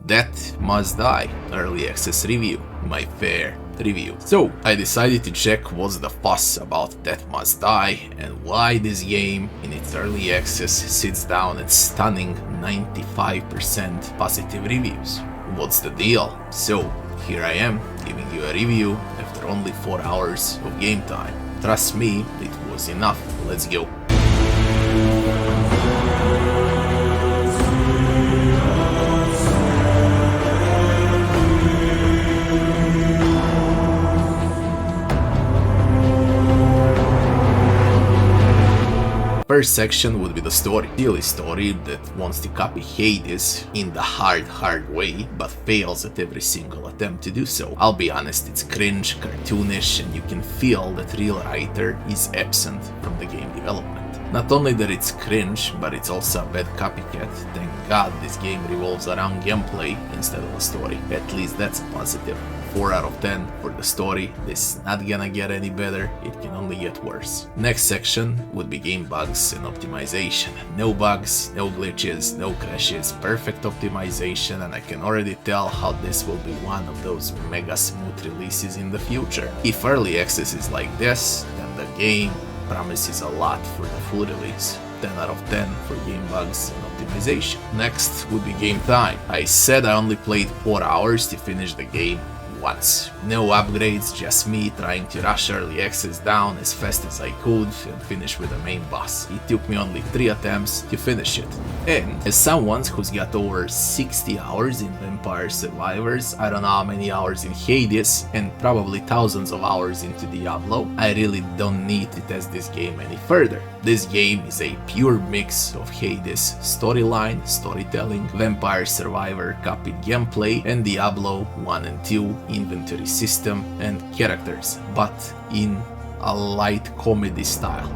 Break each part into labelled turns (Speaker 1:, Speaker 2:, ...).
Speaker 1: Death Must Die Early Access Review, my fair review. So I decided to check what's the fuss about Death Must Die and why this game in its early access sits down at stunning 95% positive reviews. What's the deal? So here I am giving you a review after only 4 hours of game time. Trust me, it was enough. Let's go. First section would be the story. Silly story that wants to copy Hades in the hard way, but fails at every single attempt to do so. I'll be honest, it's cringe, cartoonish, and you can feel that real writer is absent from the game development. Not only that it's cringe, but it's also a bad copycat. Thank God this game revolves around gameplay instead of a story. At least that's a positive. 4 out of 10 for the story. This is not gonna get any better, it can only get worse. Next section would be game bugs and optimization. No bugs, no glitches, no crashes, perfect optimization, and I can already tell how this will be one of those mega smooth releases in the future. If early access is like this, then the game promises a lot for the full release. 10 out of 10 for game bugs and optimization. Next would be game time. I said I only played 4 hours to finish the game once. No upgrades, just me trying to rush early access down as fast as I could and finish with the main boss. It took me only 3 attempts to finish it. And as someone who's got over 60 hours in Vampire Survivors, I don't know how many hours in Hades, and probably thousands of hours into Diablo, I really don't need to test this game any further. This game is a pure mix of Hades storyline, storytelling, Vampire Survivor copied gameplay, and Diablo 1 and 2 inventory system and characters, but in a light comedy style.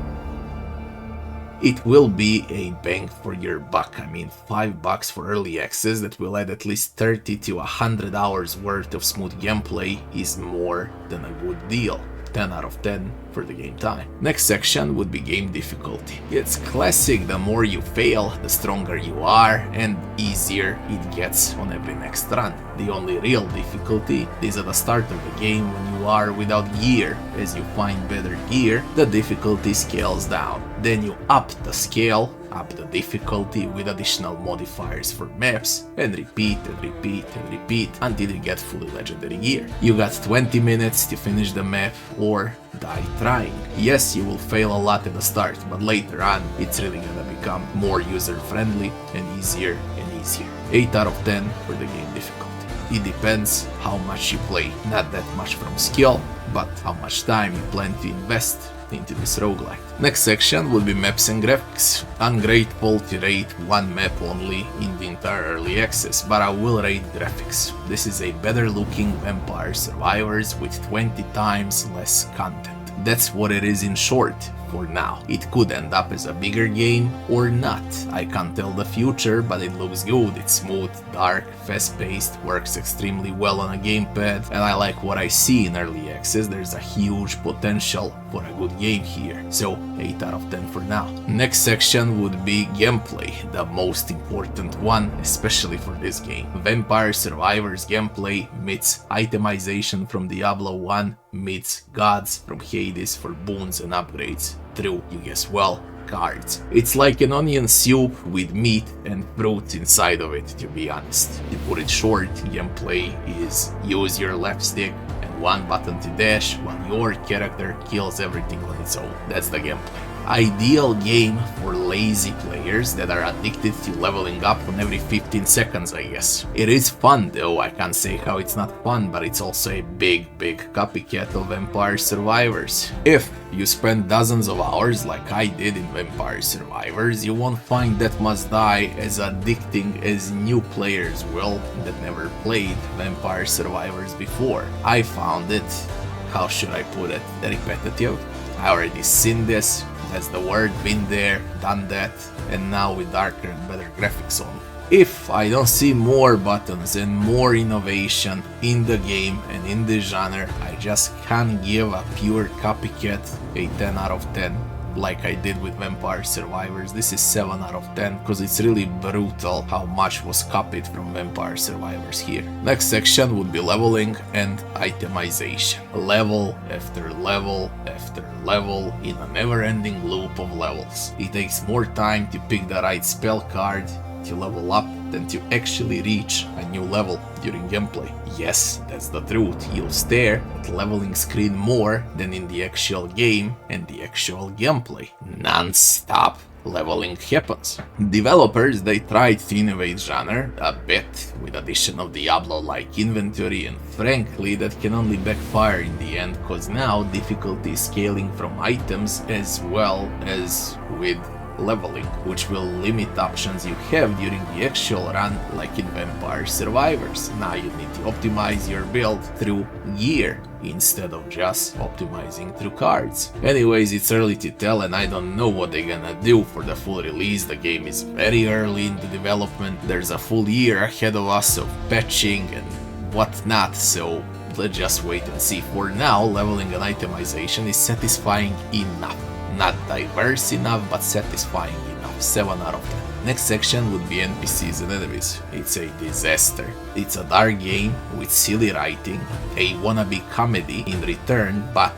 Speaker 1: It will be a bang for your buck. I mean, $5 for early access that will add at least 30 to 100 hours worth of smooth gameplay is more than a good deal. 10 out of 10 for the game time. Next section would be game difficulty. It's classic, the more you fail, the stronger you are and easier it gets on every next run. The only real difficulty is at the start of the game when you are without gear. As you find better gear, the difficulty scales down. Then you up the scale, up the difficulty with additional modifiers for maps, and repeat and repeat and repeat until you get fully legendary gear. You got 20 minutes to finish the map or die trying. Yes, you will fail a lot at the start, but later on it's really gonna become more user friendly and easier and easier. 8 out of 10 for the game difficulty. It depends how much you play, not that much from skill, but how much time you plan to invest into this roguelite. Next section would be maps and graphics. Ungrateful to rate one map only in the entire early access, but I will rate graphics. This is a better looking Vampire Survivors with 20 times less content. That's what it is in short. For now. It could end up as a bigger game or not. I can't tell the future, but it looks good. It's smooth, dark, fast-paced, works extremely well on a gamepad, and I like what I see in early access. There's a huge potential for a good game here. So 8 out of 10 for now. Next section would be gameplay, the most important one, especially for this game. Vampire Survivors gameplay meets itemization from Diablo 1 meets gods from Hades for boons and upgrades. True, you guess well, cards. It's like an onion soup with meat and fruit inside of it, to be honest. To put it short, gameplay is use your left stick and one button to dash while your character kills everything on its own. That's the gameplay. Ideal game for lazy players that are addicted to leveling up on every 15 seconds, I guess. It is fun though, I can't say how it's not fun, but it's also a big copycat of Vampire Survivors. If you spend dozens of hours like I did in Vampire Survivors, you won't find Death Must Die as addicting as new players will that never played Vampire Survivors before. I found it, how should I put it, repetitive. I already seen this. That's the word, been there, done that, and now with darker and better graphics on. If I don't see more buttons and more innovation in the game and in the genre, I just can't give a pure copycat a 10 out of 10 like I did with Vampire Survivors. This is 7 out of 10 because it's really brutal how much was copied from Vampire Survivors here. Next section would be leveling and itemization. Level after level after level in a never-ending loop of levels. It takes more time to pick the right spell card to level up than to actually reach a new level during gameplay. Yes, that's the truth. You'll stare at leveling screen more than in the actual game and the actual gameplay. Non-stop leveling happens. Developers, they tried to innovate genre a bit with addition of Diablo-like inventory, and frankly that can only backfire in the end, cause now difficulty is scaling from items as well as with leveling, which will limit options you have during the actual run, like in Vampire Survivors. Now you need to optimize your build through gear instead of just optimizing through cards. Anyways, it's early to tell and I don't know what they're gonna do for the full release. The game is very early in the development. There's a full year ahead of us of patching and whatnot, so let's just wait and see. For now, leveling and itemization is satisfying enough. Not diverse enough, but satisfying enough. 7 out of 10. Next section would be Npcs and Enemies. It's a disaster. It's a dark game with silly writing, a wannabe comedy in return, but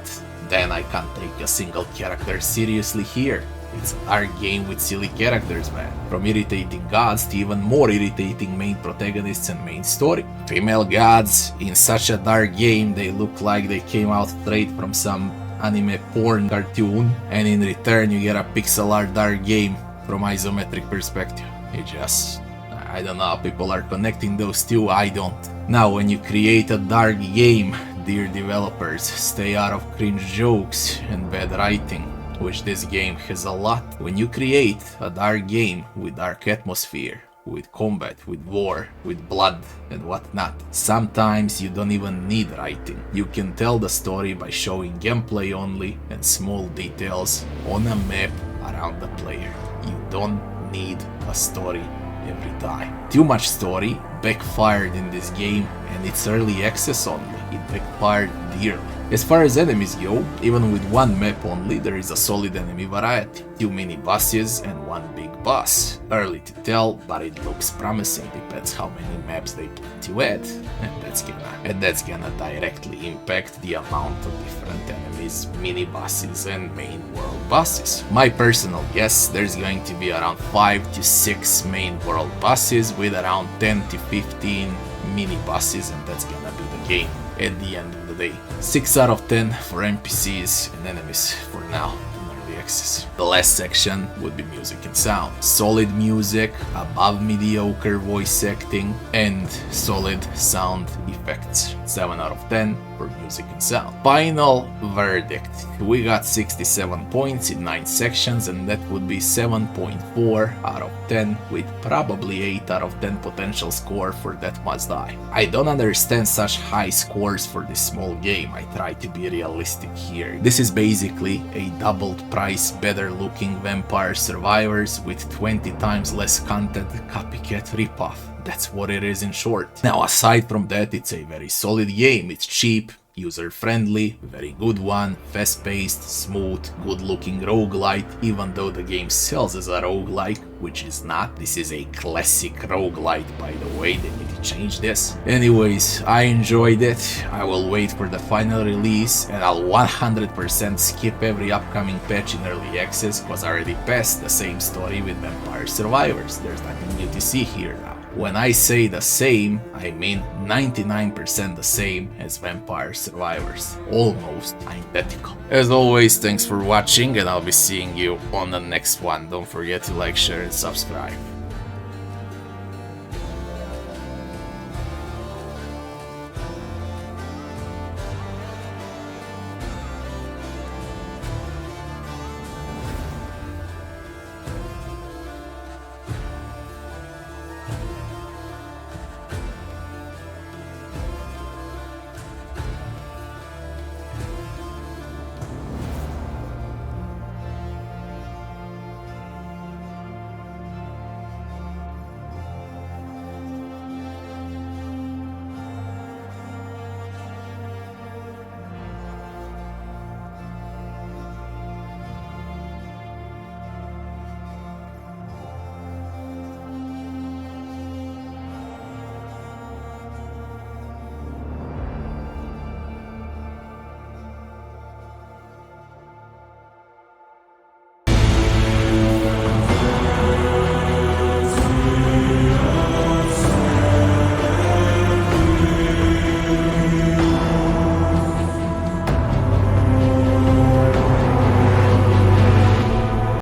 Speaker 1: then I can't take a single character seriously here. It's a dark game with silly characters, man. From irritating gods to even more irritating main protagonists and main story. Female gods in such a dark game, they look like they came out straight from some anime porn cartoon, and in return you get a pixel art dark game from isometric perspective. I don't know how people are connecting those two, I don't. Now when you create a dark game, dear developers, stay out of cringe jokes and bad writing, which this game has a lot. When you create a dark game with dark atmosphere, with combat, with war, with blood and whatnot, sometimes you don't even need writing. You can tell the story by showing gameplay only and small details on a map around the player. You don't need a story every time. Too much story backfired in this game, and it's early access only. It backfired dearly. As far as enemies go, even with one map only, there is a solid enemy variety. 2 mini bosses and 1 big boss. Early to tell, but it looks promising. Depends how many maps they plan to add, and that's gonna directly impact the amount of different enemies, mini bosses and main world bosses. My personal guess, there's going to be around 5 to 6 main world bosses with around 10 to 15 mini bosses, and that's gonna be the game at the end of the day. 6 out of 10 for NPCs and enemies for now in early access. The last section would be music and sound. Solid music, above mediocre voice acting, and solid sound effects. 7 out of 10 for music and sound. Final verdict. We got 67 points in 9 sections, and that would be 7.4 out of 10 with probably 8 out of 10 potential score for That Must Die. I don't understand such high scores for this small game. I try to be realistic here. This is basically a doubled price, better looking Vampire Survivors with 20 times less content, copycat ripoff. That's what it is in short. Now aside from that, it's a very solid game. It's cheap, user-friendly, very good one, fast-paced, smooth, good-looking roguelite, even though the game sells as a roguelike, which is not. This is a classic roguelite, by the way. They need to change this. Anyways, I enjoyed it. I will wait for the final release, and I'll 100% skip every upcoming patch in early access, because I already passed the same story with Vampire Survivors. There's nothing new to see here now. When I say the same, I mean 99% the same as Vampire Survivors. Almost identical. As always, thanks for watching, and I'll be seeing you on the next one. Don't forget to like, share and subscribe.